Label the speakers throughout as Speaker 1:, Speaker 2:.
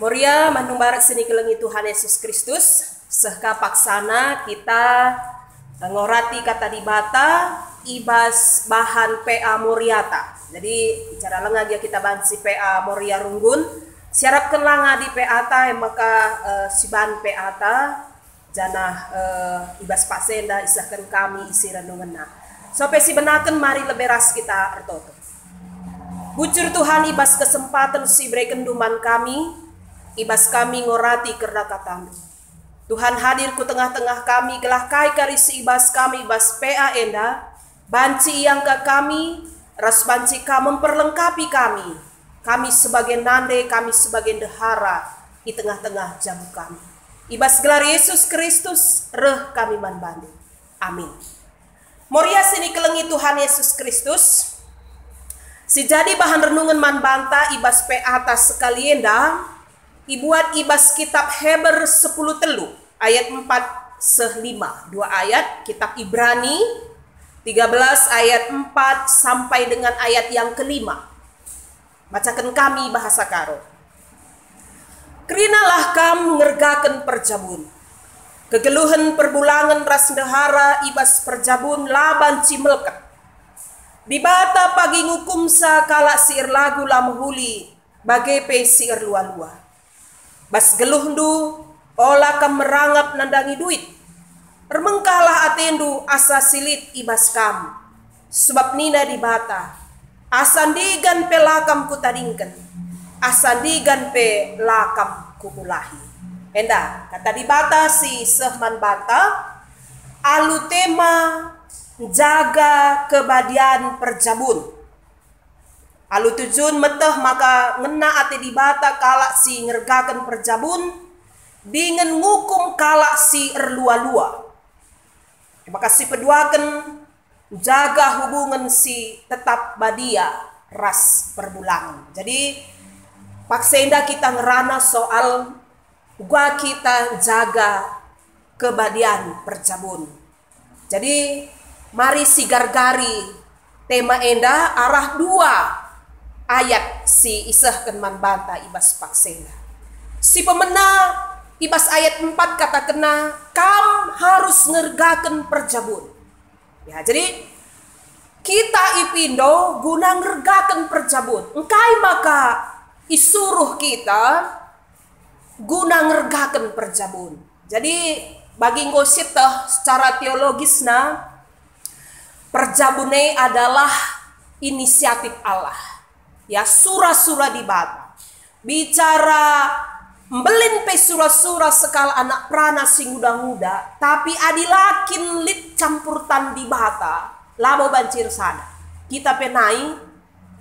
Speaker 1: Moria mandung barak seni kelengi Tuhan Yesus Kristus. Sehka paksana kita ngorati kata di bata ibas bahan PA Moriata. Jadi bicara lengah dia kita bansi PA Moria Runggun. Siarapkan langa di PA ta yang maka si bahan PA ta jana ibas pasenda isahkan kami isi renungan. Sampai si benakan mari leberas kita artoto. Bucur Tuhan ibas kesempatan si berikan duman kami. Ibas kami ngorati kerna katamu. Tuhan hadir ku tengah-tengah kami, gelah kai karisi ibas kami, ibas PA enda, banci yang ke kami, ras banci ka memperlengkapi kami. Kami sebagai nande, kami sebagai dehara di tengah-tengah jamu kami. Ibas gelar Yesus Kristus, reh kami manbandi. Amin. Moria sini kelengi Tuhan Yesus Kristus. Si jadi bahan renungan manbanta ibas PA atas sekali enda. Ibuat ibas kitab Heber 10 telu ayat 4 5 dua ayat, kitab Ibrani 13 ayat 4 sampai dengan ayat yang kelima. Bacakan kami bahasa karo. Kerinalah kam ngergaken perjabun. Kegeluhan perbulangan ras dehara ibas perjabun laban cimelket. Di bata pagi ngukum sa kala siir lagu lamuhuli bagai pe siir lua-lua. Bas geluhndu olah kam merangap nandangi duit. Remengkalah atendu asa silit ibas kam. Sebab nina di bata. Asandigan pe lakam kutadingkan. Asandigan pe lakam kumulahi. Enda kata di bata si sehman bata. Alu tema jaga kebadian perjabun. Alu tujun meteh maka ngena ate di bata kalak si ngergakan perjabun dengan ngukum kalak si erlua-lua. Maka si peduakan jaga hubungan si tetap badia ras perbulangan. Jadi paksenda kita ngerana soal gua kita jaga kebadian perjabun. Jadi mari si gargari tema enda arah dua ayat si isahkan manbanta ibas paksena. Si pemena ibas ayat 4 kata kena kam harus ngergaken perjabun. Ya, jadi kita ipindo guna ngergaken perjabun. Engkai maka isuruh kita guna ngergaken perjabun. Jadi bagi ngosita secara teologisna perjabune adalah inisiatif Allah. Ya surah-surah di bata. Bicara mbelin pe surah-surah sekal anak prana sing muda-muda. Tapi adilakin lit campurtan di bata. Labo bancir sana. Kita penai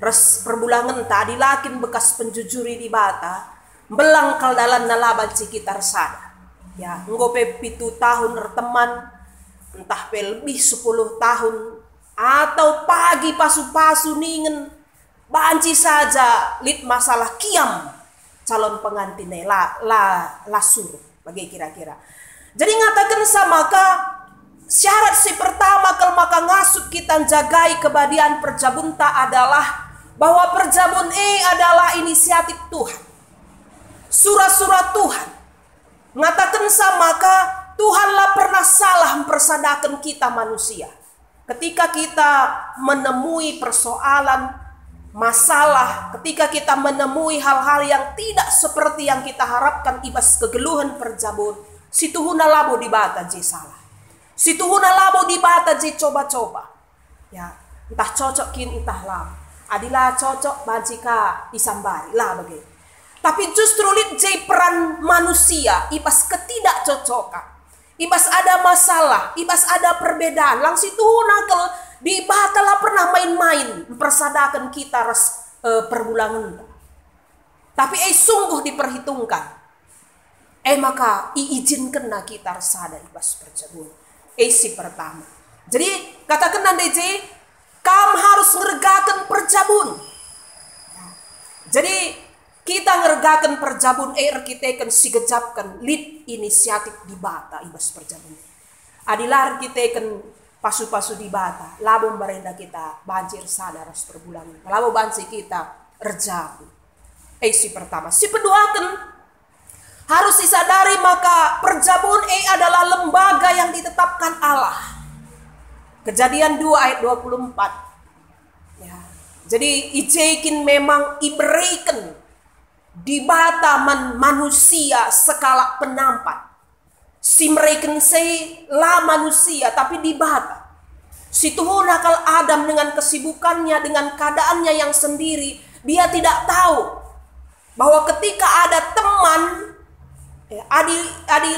Speaker 1: res perbulangan ta adilakin bekas penjujuri di bata. Belang kaldalan nalaban si kita sana. Ya ngope 7 tahun erteman. Entah pe lebih 10 tahun. Atau pagi pasu-pasu ningen. Banci saja lit masalah kiam calon pengantin la suruh bagi kira-kira. Jadi ngatakan sama ka syarat si pertama kalau maka ngasut kita jagai kebadian perjabunta adalah bahwa perjabun adalah inisiatif Tuhan. Surah-surah Tuhan. Ngatakan sama ka Tuhanlah pernah salah mempersadakan kita manusia. Ketika kita menemui persoalan masalah, ketika kita menemui hal-hal yang tidak seperti yang kita harapkan ibas kegeluhan perjabun, situhuna labo di bata je salah. Situhuna labo di bata je coba-coba. Ya, entah cocok kin entah lam. Adilah cocok banjika isambari lah bagai. Tapi justru lit je peran manusia ibas ketidakcocokan. Ibas ada masalah, ibas ada perbedaan. Langsung situhuna kalau di batalah pernah main-main mempersadakan kita perbulangan. Tapi sungguh diperhitungkan. Maka iizinkan kita sada ibas perjabun. Si pertama. Jadi katakan nanti kam harus ngergakan perjabun. Jadi kita ngergakan perjabun kita kan si gejapkan lead inisiatif di bata ibas perjabun. Adilar kita kan pasu-pasu di bata, labo merenda kita banjir sana ras perbulangan. Labo banci kita erjabu. Si pertama, si kedua kan Harus disadari maka perjabun adalah lembaga yang ditetapkan Allah. Kejadian 2 ayat 24. Ya. Jadi ijekin memang iberikan di bata manusia skala penampat. Si mereka la manusia tapi di bata. Si Tuhan akal Adam dengan kesibukannya, dengan keadaannya yang sendiri, dia tidak tahu bahwa ketika ada teman,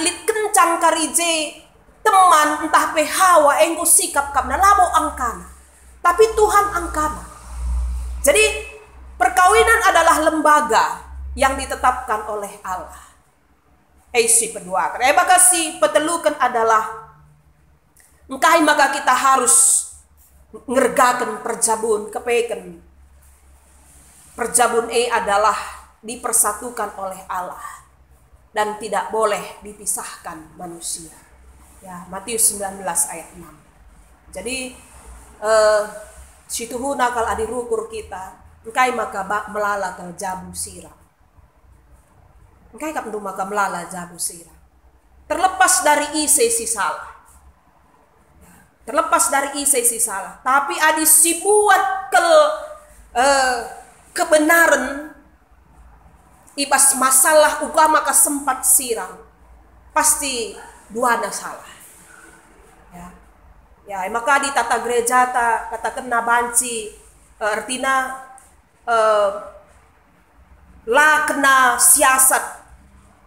Speaker 1: lit kencang karije teman entah pehawa engko sikap kapna labo angkana, tapi Tuhan angkana. Jadi perkawinan adalah lembaga yang ditetapkan oleh Allah. Si kedua, maka si petelukan adalah engkai maka kita harus ngergakan perjabun kepeken. Perjabun adalah dipersatukan oleh Allah dan tidak boleh dipisahkan manusia. Ya, Matius 19 ayat 6. Jadi situ nakal adirukur kita, engkai maka melala ke jabu sirah. Engkai kapnu maka melala jabu sirah. Terlepas dari isi si salah. Terlepas dari isi si salah, tapi adi si buat kebenaran ibas masalah uga maka sempat sirang. Pasti duana salah. Ya, maka di tata gereja katakan nabanci artinya la kena siasat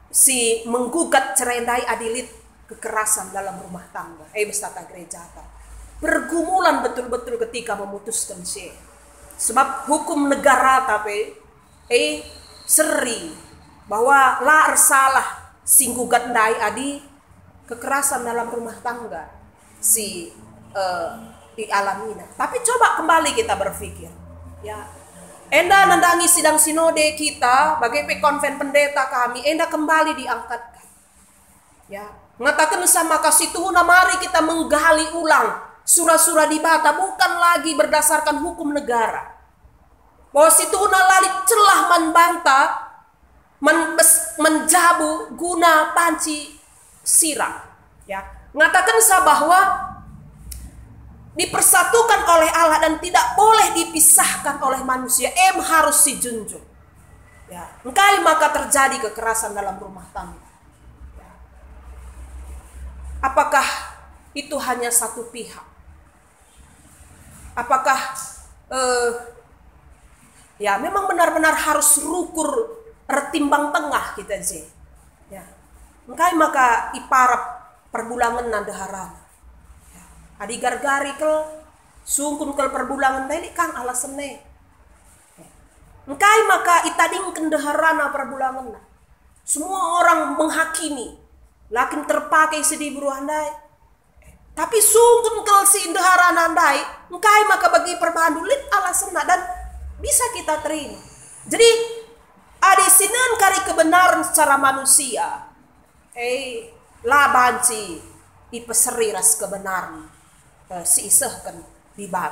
Speaker 1: si menggugat cerendai adilit kekerasan dalam rumah tangga. Tata gereja pergumulan betul-betul ketika memutuskan si. Sebab hukum negara tapi seri bahwa la salah singgugat ndai adi kekerasan dalam rumah tangga si dialamina. Tapi coba kembali kita berpikir, ya. Enda nandangi sidang sinode kita, bagai konven pendeta kami, enda kembali diangkatkan. Ya, mengatakan sama kasih Tuhan, mari kita menggali ulang surah-surah di bata bukan lagi berdasarkan hukum negara. Bahwa si Tuhan lali celah membantah, menjabu guna panci sirah. Ya, mengatakan bahwa dipersatukan oleh Allah dan tidak boleh dipisahkan oleh manusia. Harus dijunjung. Ya, engkai maka terjadi kekerasan dalam rumah tangga. Ya. Apakah itu hanya satu pihak? Apakah ya memang benar-benar harus rukur retimbang tengah kita je. Ya. Engkai maka iparap perbulangan nandaharan. Adi gargari kel sungkun kel perbulangan tadi kang alasane. Engkai maka itading kendaharana perbulangan. Semua orang menghakimi, lakin terpakai sedih buruhandai. Tapi sungkun kel si indaharana andai, engkai maka bagi perbandulit alasana dan bisa kita terima. Jadi adi sinan kari kebenaran secara manusia. Labanci ipeseri ras kebenaran. Si isahkan di bab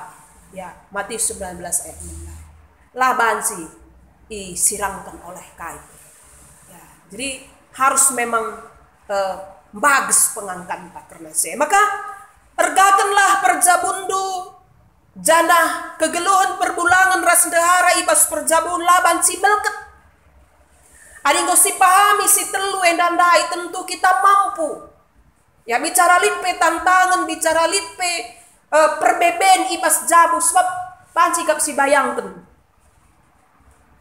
Speaker 1: ya Matius 19 ayat 6. Labansi disirangkan oleh kain. Ya, jadi harus memang bagus pengangkat karena saya. Maka ergakanlah perjabundu jana kegeluhan perbulangan ras dehara ibas perjabun labansi belket. Adinggo si pahami si telu endandai tentu kita mampu. Ya bicara lipe tantangan, bicara lipe perbeben ibas jabu sebab panci kap si bayangkan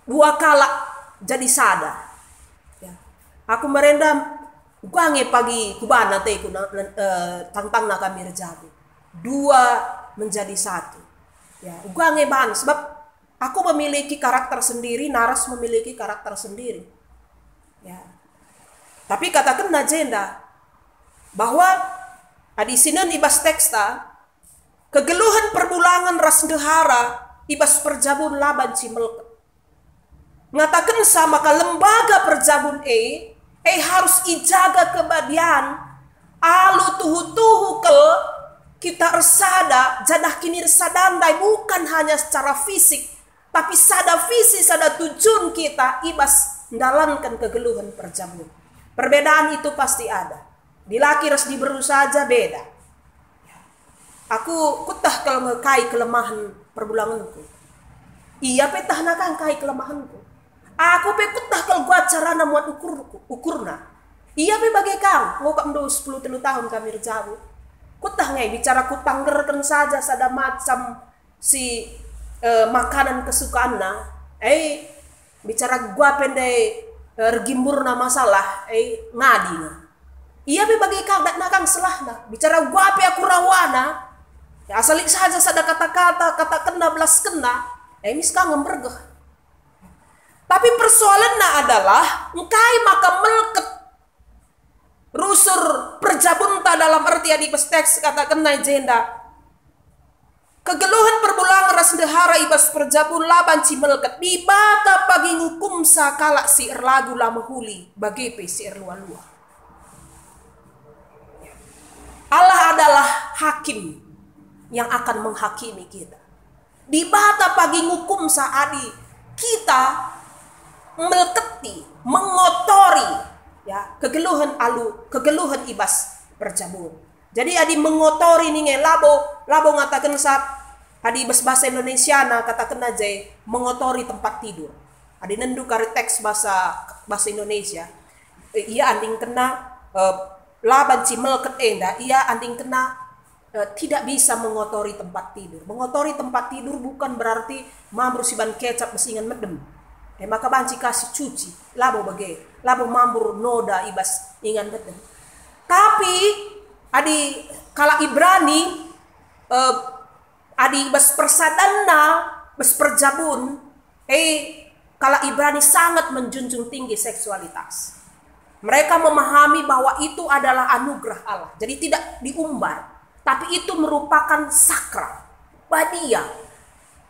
Speaker 1: dua kalak jadi sada. Ya. Aku merendam guange pagi kubana teh tantang nak kami rejabu. Dua menjadi satu. Ya, guange ban sebab aku memiliki karakter sendiri, Naras memiliki karakter sendiri. Ya. Tapi katakan najenda bahwa adisinan ibas teksta kegeluhan perbulangan ras dehara ibas perjabun laban cimelket. Mengatakan sama ke lembaga perjabun harus ijaga kebadian alu tuhu kel kita resada jadah kini resadandai bukan hanya secara fisik tapi sada visi sada tujuan kita ibas mendalankan kegeluhan perjabun. Perbedaan itu pasti ada. Di laki res diberu saja beda. Aku kutah kalau ngekai kelemahan perbulanganku. Iya petah nakang kai kelemahanku. Aku pe kutah kalau gua carana muat ukurna. Iya pe bagai kang ngokam do 10 tahun kami rejau. Kutah ngai bicara kutanggerkan saja sada macam si makanan kesukaanna. Bicara gua pendai regimburna masalah ngadi na. Iya be bagai kang dak nakang selahna. Bicara gua pe aku rawana. Ya asalik saja sada kata-kata kata kena belas kena. Miska ngembergeh. Tapi persoalannya adalah engkai maka melket rusur perjabunta dalam arti di teks kata kena jenda. Kegeluhan perbulangan ras dehara ibas perjabun laban cimelket di bata pagi ngukum sakala si erlagu lama huli bagepe si erlua-lua. Allah adalah hakim yang akan menghakimi kita. Di bata pagi ngukum saadi kita melketi, mengotori ya kegeluhan ibas perjabun. Jadi adi mengotori nih labo ngatakan saat adi bahasa Indonesia katakan aja mengotori tempat tidur. Adi nendu kari teks bahasa Indonesia. Ia anding kena laban cimelket enda. Ia anding kena tidak bisa mengotori tempat tidur. Mengotori tempat tidur bukan berarti mambur siban kecap mesingan medem. Maka banci kasih cuci. Labo mambur noda ibas ingan medem. Tapi adi kala Ibrani adi bas persadanna bas perjabun kala Ibrani sangat menjunjung tinggi seksualitas. Mereka memahami bahwa itu adalah anugerah Allah. Jadi tidak diumbar, tapi itu merupakan sakral. Badia.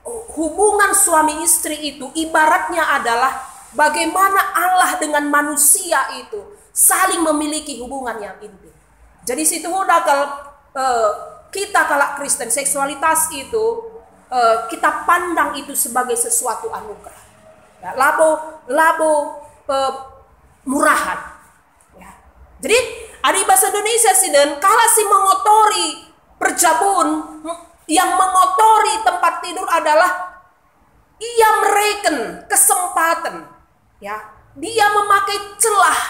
Speaker 1: Hubungan suami istri itu ibaratnya adalah bagaimana Allah dengan manusia itu saling memiliki hubungan yang intim. Jadi situ udah kalau kita kalau Kristen seksualitas itu kita pandang itu sebagai sesuatu anugerah. Ya, labo murahan. Ya. Jadi ada bahasa Indonesia sih dan kalau si mengotori perjabun yang mengotori tempat tidur adalah ia mereken kesempatan. Ya, dia memakai celah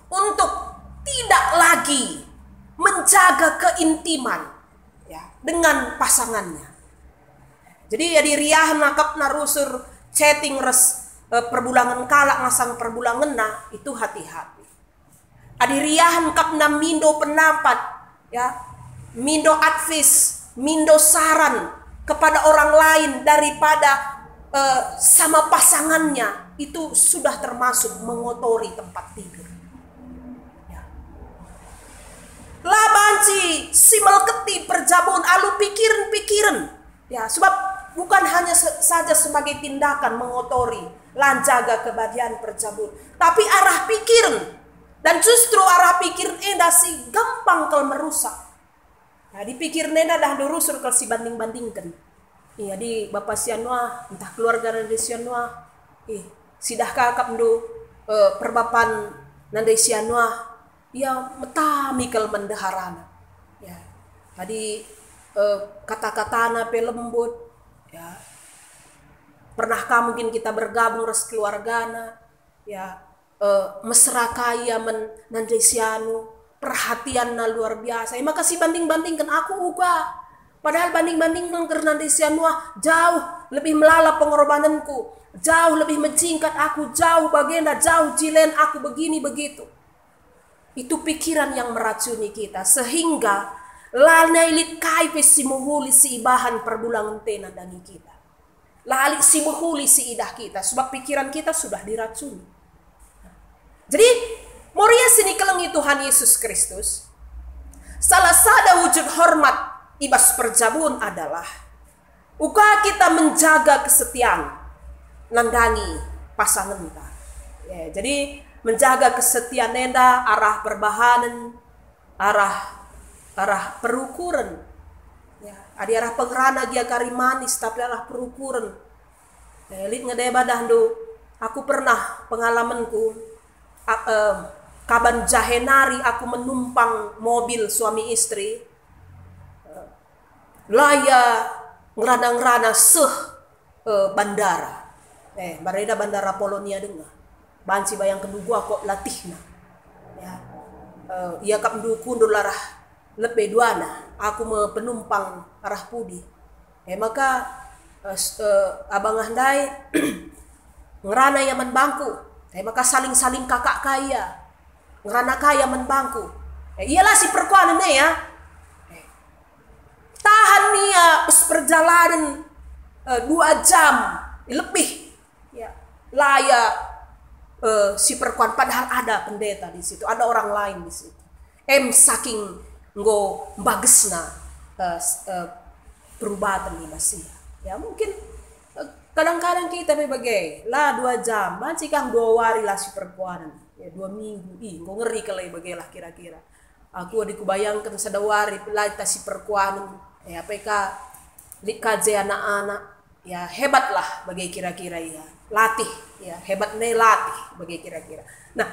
Speaker 1: untuk tidak lagi menjaga keintiman ya, dengan pasangannya. Jadi ya di riahan nakap narusur chatting res perbulangan kalak ngasang perbulangan itu hati-hati. Adi riahan kap na mindo pendapat ya, mindo advis, mindo saran kepada orang lain daripada sama pasangannya itu sudah termasuk mengotori tempat tidur. Labanci simelketi perjabun alu pikiran ya sebab bukan hanya saja sebagai tindakan mengotori lanjaga kebahagiaan perjabun tapi arah pikiran dan justru arah pikiran enda si gampang kalau merusak. Nah dipikir nena dah durusur kalau si bandingkan iya di bapak sianwa entah keluarga nanda sianwa sidah kakap do perbapan nanda sianwa ya metami kalau mendeharana ya tadi kata-katana pe lembut ya pernahkah mungkin kita bergabung res keluargana ya mesra kaya menandesianu perhatian luar biasa ya makasih bandingkan aku juga padahal bandingkan karena nandesianu jauh lebih melalap pengorbananku jauh lebih mencingkat aku jauh bagenda jauh jilen aku begini begitu. Itu pikiran yang meracuni kita sehingga lalailit kai si muhuli si ibahan perbulangan tena dani kita. Lali si muhuli si idah kita sebab pikiran kita sudah diracuni. Jadi moria sini kelengi Tuhan Yesus Kristus. Salah satu wujud hormat ibas perjabun adalah uka kita menjaga kesetiaan nandani pasangan kita. Ya, jadi menjaga kesetiaan nenda, arah perbahanan, arah perukuran. Ya, ada arah pengerana dia kari manis tapi arah perukuran. Elit ngedeba dah do. Aku pernah pengalamanku kaban jahenari aku menumpang mobil suami istri, laya ngerana-ngerana bandara. Bareda bandara Polonia dengar. Banci bayang kedua kok latihna. Ya. Ia kap kundur larah lebih duana. Aku penumpang arah pudi. Maka abang andai ngerana yaman bangku. Maka saling-saling kakak kaya. Ngerana kaya men bangku. Iyalah si perkuanan ya. Tahan nih ya perjalanan 2 jam lebih ya laya si perkuan, padahal ada pendeta di situ, ada orang lain di situ. Saking ngo bagesna perubatan ini masih ya mungkin kadang-kadang kita bebagai lah 2 jam banci kang 2 hari lah si perkuanan ya 2 minggu ngo ngeri kalau begitu lah kira-kira. Aku dikubayangkan sedawari pelita si perkuanan ya PK dikaji anak-anak ya hebatlah bagi kira-kira ya latih ya hebat nih latih bagi kira-kira. Nah,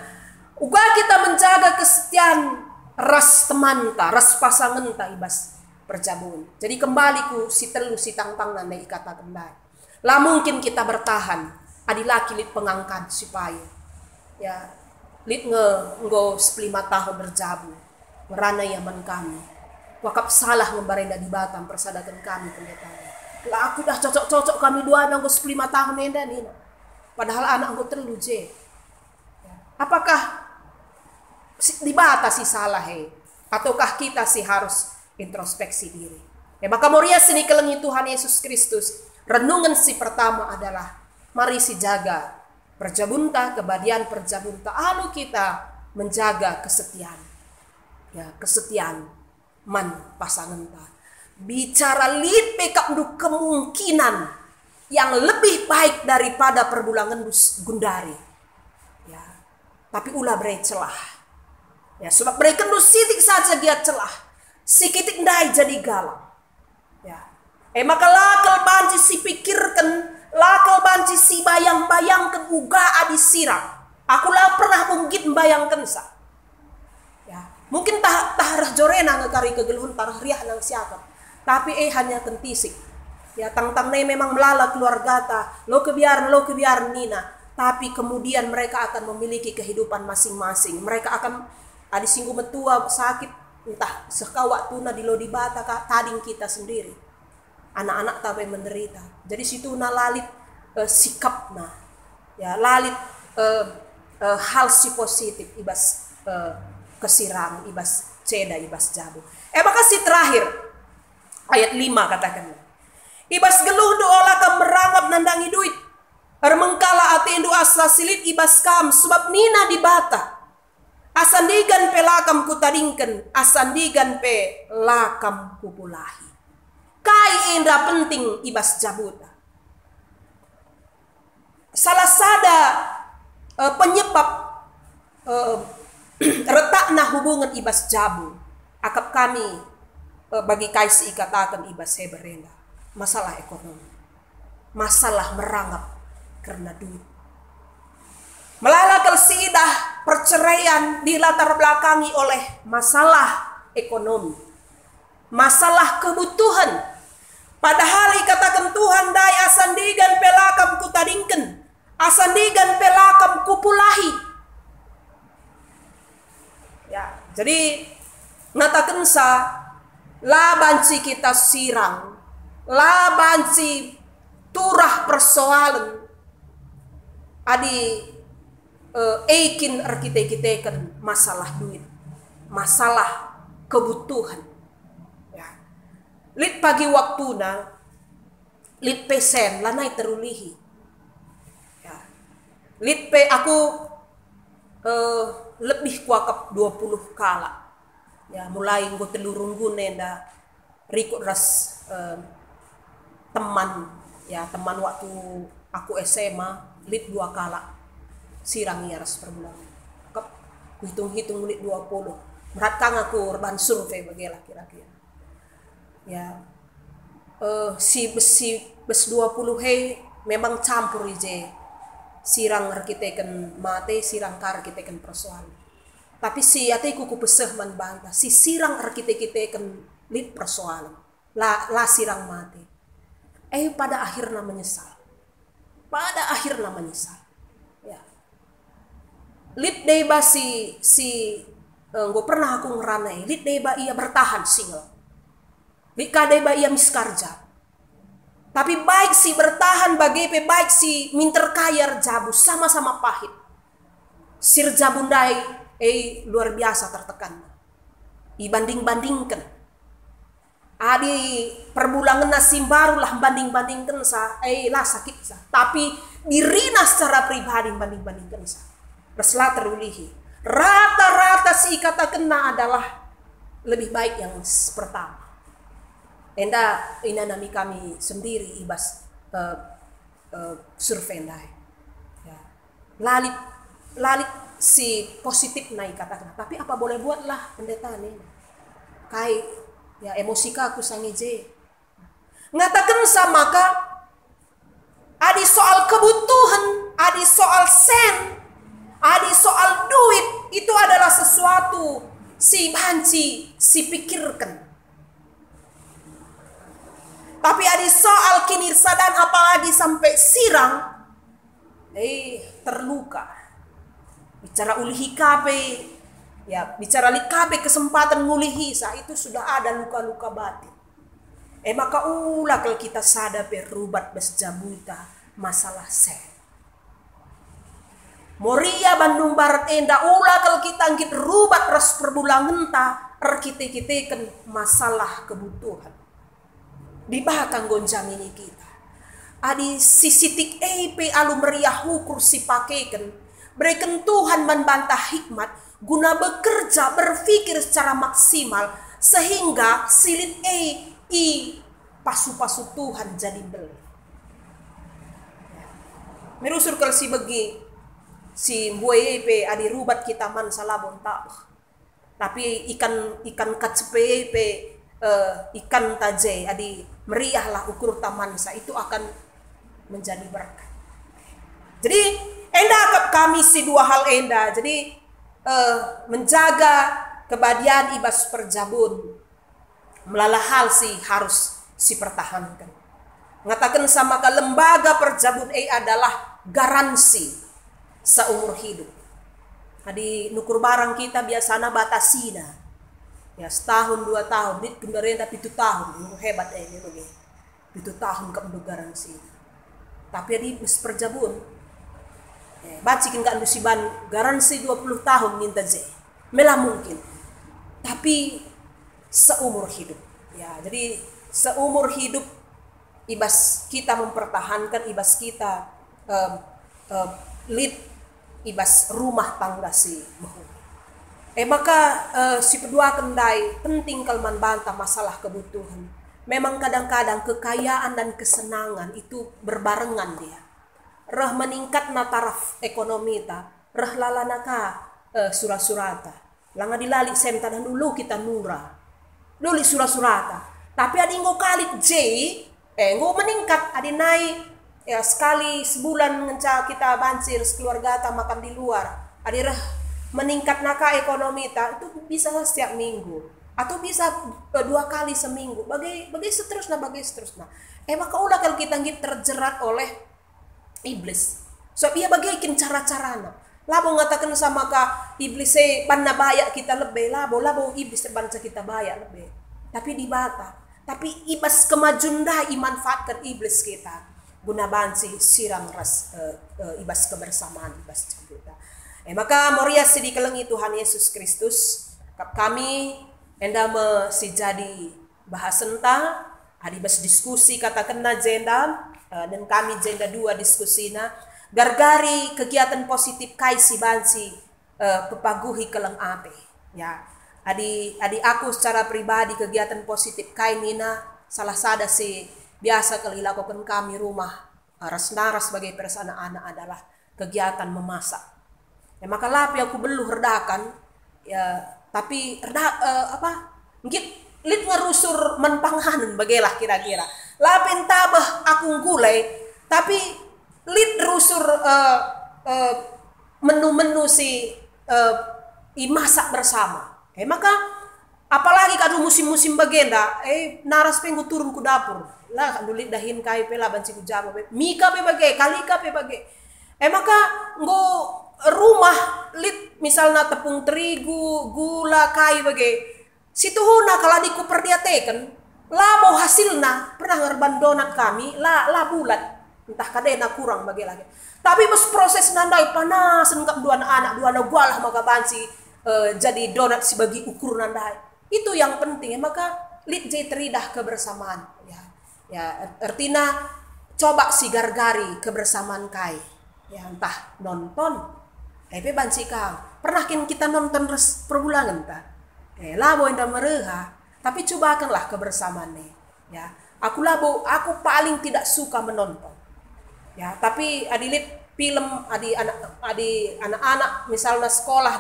Speaker 1: uga kita menjaga kesetiaan ras teman ta ras pasangan ta ibas perjabun. Jadi kembali ku si telu si tangtang nanda ikata kembali. Lah mungkin kita bertahan adi laki lit pengangkat supaya ya lit nggo 5 tahun berjabun merana yaman kami. Wakap salah membarenda di Batam persadakan kami pendeta. Lah aku dah cocok-cocok kami 2 nanggo 5 tahun enda nih. Padahal anak aku terlalu je. Apakah dibatasi salah ataukah kita sih harus introspeksi diri? Maka Moria sini kelengi Tuhan Yesus Kristus. Renungan si pertama adalah mari si jaga perjabunta kebadian perjabunta alu kita menjaga kesetiaan. Ya, kesetiaan man pasangan ta. Bicara lit pekap du kemungkinan yang lebih baik daripada perbulangan gundari. Ya. Tapi ulah bre celah. Ya, sebab mereka du sitik saja dia celah. Sikitik ndai jadi galau. Ya. Maka lakal banci si pikirkan, lakal banci si bayang-bayangkan uga adi siram. Aku lah pernah mungkin bayangkan sa. Mungkin tarah jorena ngekari kegeluhun tarah riah nang siapa. Tapi hanya kentisik. Ya tang-tang memang melala keluarga ta. Lo kebiaran nina. Tapi kemudian mereka akan memiliki kehidupan masing-masing. Mereka akan ada singgung metua sakit entah sekawak tuna di lodi bata tading kita sendiri. Anak-anak tapi menderita. Jadi situ na lalit sikapna. Ya lalit hal si positif ibas kesirang ibas ceda ibas jabu. Maka si terakhir ayat 5 katakan. Ibas geluh doa kam merangap nandangi duit. Mengkala ati indu asla silit ibas kam sebab nina di bata. Asandigan pe lakam kutadingken, asandigan pe lakam kupulahi. Kai indra penting ibas jabuta. Salah sada penyebab retakna hubungan ibas jabu akap kami bagi kaisi ikatakan ibas heberenda masalah ekonomi, masalah merangap karena duit. Melalakal siidah perceraian dilatar belakangi oleh masalah ekonomi, masalah kebutuhan. Padahal ikatakan Tuhan dai asandigan pelakam kutadingken, asandigan pelakam kupulahi. Ya, jadi ngatakan sa labanci kita sirang, labanci turah persoalan adi eikin arkite-kitekan masalah duit, masalah kebutuhan. Ya. Lit pagi waktuna, lit pesen lanai terulihi. Ya. Lit pe aku lebih kuakap 20 kala. Ya, mulai nggo telurung nenda rikut ras teman ya teman waktu aku SMA lit 2 kala sirang ya ras per bulan. Kap hitung-hitung lit 20. Berat kang aku urban survei bagelah kira-kira. Ya. Si bes 20 memang campur ije. Sirang arkiteken mate, sirang kar arkiteken persoalan. Tapi si ate kuku peseh man banta, si sirang kita kan lit persoalan, la sirang mati. Pada akhirnya menyesal. Pada akhirnya menyesal. Ya. Lit deba si gue pernah aku ngeranai, lit deba ia bertahan single. Lit kadeba ia miskarja. Tapi baik si bertahan bagai baik si minter kayar jabu sama-sama pahit. Sir jabundai luar biasa tertekan. Dibanding-bandingkan. Adi perbulangan nasim baru lah banding-bandingkan sa lah sakit sa. Tapi dirina secara pribadi banding-bandingkan sa. Reslah terulihi. Rata-rata si kata kena adalah lebih baik yang pertama. Enda ina nami kami sendiri ibas survei ndai. Ya. Lalit si positif naik katakan. Tapi apa boleh buatlah pendeta nih. Kai ya emosi aku sangeje. Ngatakan sama ka adi soal kebutuhan, adi soal sen, adi soal duit itu adalah sesuatu si banci si pikirkan. Tapi adi soal kinirsa dan apalagi sampai sirang terluka. Bicara ulihi kape, ya bicara likabe kesempatan ngulihi itu sudah ada luka-luka batin. Maka ulah kalau kita sadar berubat besjabuta masalah sen. Moria Bandung Barat enda ulah kalau kita angkit rubat ras perbulangan ta kita kan masalah kebutuhan. Di bahkan gonjang ini kita. Adi sisitik alu meriah hukur si pakekan. Berikan Tuhan membantah hikmat guna bekerja berpikir secara maksimal sehingga silit pasu-pasu Tuhan jadi beli. Merusur kalau si begi si buaya adi rubat kita man salabon tak. Tapi ikan kacepe ikan taje adi meriahlah ukur tamansa itu akan menjadi berkat. Jadi enda kami si dua hal enda. Jadi menjaga kebadian ibas perjabun melalah hal si harus si pertahankan. Mengatakan sama ke lembaga perjabun adalah garansi seumur hidup. Di nukur barang kita biasanya batasina. Ya setahun 2 tahun, dit kendaraan tapi 7 tahun, hebat ini loge. 7 tahun ke garansi. Tapi di perjabun bacikin kan musiban garansi 20 tahun minta je. Melah mungkin. Tapi seumur hidup. Ya, jadi seumur hidup ibas kita mempertahankan ibas kita lead ibas rumah tangga si mahu. Maka si kedua kendai penting kalman bantah masalah kebutuhan. Memang kadang-kadang kekayaan dan kesenangan itu berbarengan dia. Reh meningkat na taraf ekonomi ta, reh lalana ka surat-surata. Langa dilali senta dan dulu kita nura. Dulu surat-surata. Tapi adi ngo kali J, ngo meningkat adi naik ya sekali sebulan ngenca kita bancir sekeluarga ta makan di luar. Adi reh meningkat naka ekonomi ta itu bisa setiap minggu atau bisa 2 kali seminggu. Bagai seterusnya. Maka ulah kalau kita terjerat oleh iblis. So ia bagaikan cara-carana. Labo ngatakan sama ka iblis panna bayak kita lebih labo iblis terbanca kita bayak lebih. Tapi dibata. Tapi ibas kemajunda imanfaatkan iblis kita. Guna bansi sirang ras ibas kebersamaan ibas cabuta. Maka moria sedi kelengi Tuhan Yesus Kristus kami enda si jadi bahasenta adibas diskusi katakan na jenda dan kami jenda 2 diskusina gargari kegiatan positif kai si bansi pepaguhi keleng ape ya adi aku secara pribadi kegiatan positif kai nina salah sada si biasa kali lakukan kami rumah ras-naras sebagai persana anak adalah kegiatan memasak ya maka lapi aku belum redakan ya tapi mungkin lit ngerusur menpanganan bagelah kira-kira lapin tabah aku gulai tapi lit rusur menu-menu si masak bersama. Maka apalagi kadu musim-musim bagenda, naras pengu turun ku dapur. Lah dulit dahin kai pela banci ku jama mika pe bage, kalika pe bage. Maka nggo rumah lit misalnya tepung terigu, gula, kai bage. Situhuna kalau diku perdiatekan, lah mau hasilna pernah ngerban donat kami, lah bulat. Entah kadena kurang bagi lagi. Tapi mas proses nandai panas engkap dua anak gualah maka banci jadi donat sebagai ukur nandai. Itu yang penting. Maka lit jai teridah kebersamaan. Ya artinya coba si gargari kebersamaan kai. Ya entah nonton. Tapi banci kau. Pernah kita nonton perbulangan tak? Labo indah mereha. Tapi cobakanlah kebersamaan nih. Ya, aku paling tidak suka menonton. Ya, tapi adilit film anak-anak misalnya sekolah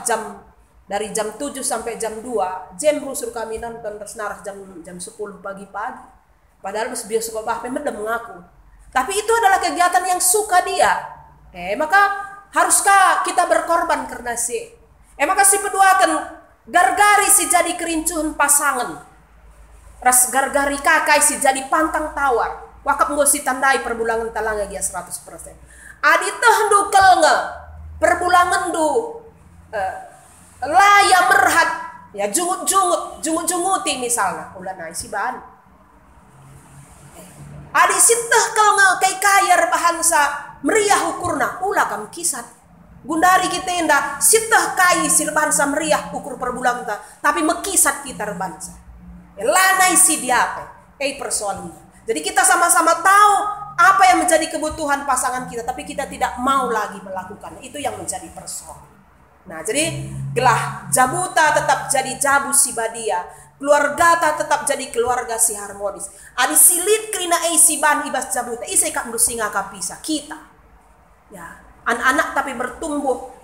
Speaker 1: dari jam 7 sampai jam 2, jam rusur kami nonton terus naras jam 10 pagi-pagi. Padahal mas bioskop bahpe medem mengaku. Tapi itu adalah kegiatan yang suka dia. Maka haruskah kita berkorban karena maka si peduakan gargari si jadi kerincuhan pasangan. Ras gargari kakai si jadi pantang tawar. Wakap nggo si tandai perbulangan talanga dia 100%. Adi tehdu kelnge perbulangan du laya merhat ya jungut-junguti misalnya ulanai si ban. Adi siteh kelnge kai kayar bahansa meriah ukurna ulah kam kisat. Gundari kita indah siteh kai silbansa meriah ukur perbulangan tapi mekisat kita rebansa. Lanai si dia persoalannya. Jadi kita sama-sama tahu apa yang menjadi kebutuhan pasangan kita, tapi kita tidak mau lagi melakukan. Itu yang menjadi persoalan. Nah, jadi gelah jabuta tetap jadi jabu si badia, keluarga tetap jadi keluarga si harmonis. Adi silit krina si ban ibas jabuta, isai kak singa kapisa kita. Ya, anak-anak tapi bertumbuh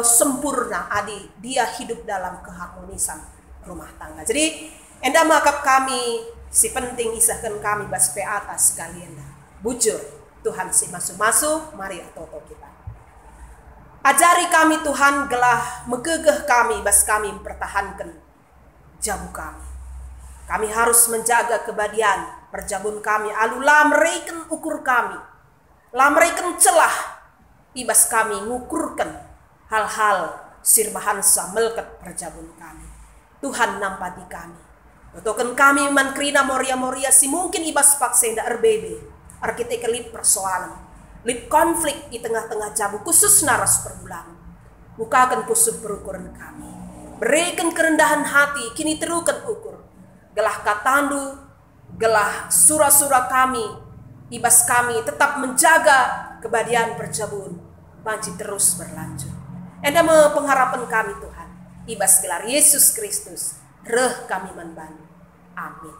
Speaker 1: sempurna. Adi dia hidup dalam keharmonisan rumah tangga. Jadi enda makap kami si penting isahkan kami bas pe atas sekalian bujur Tuhan si masuk mari toto kita ajari kami Tuhan gelah megegeh kami bas kami mempertahankan jabu kami harus menjaga kebadian perjabun kami alulah mereken ukur kami lah mereken celah ibas kami ngukurkan hal-hal sirbahansa melket perjabun kami Tuhan nampati kami. Token kami mankrina moria-moria si mungkin ibas paksa ndak RBB. Arkitek lip persoalan. Lip konflik di tengah-tengah jabu khusus naras perbulangan. Bukakan pusuk berukuran kami. Berikan kerendahan hati kini terukan ukur. Gelah katandu, gelah surah-surah kami. Ibas kami tetap menjaga kebadian perjabun. Banci terus berlanjut. Enda pengharapan kami Tuhan. Ibas gelar Yesus Kristus. Reh kami membantu. Amin.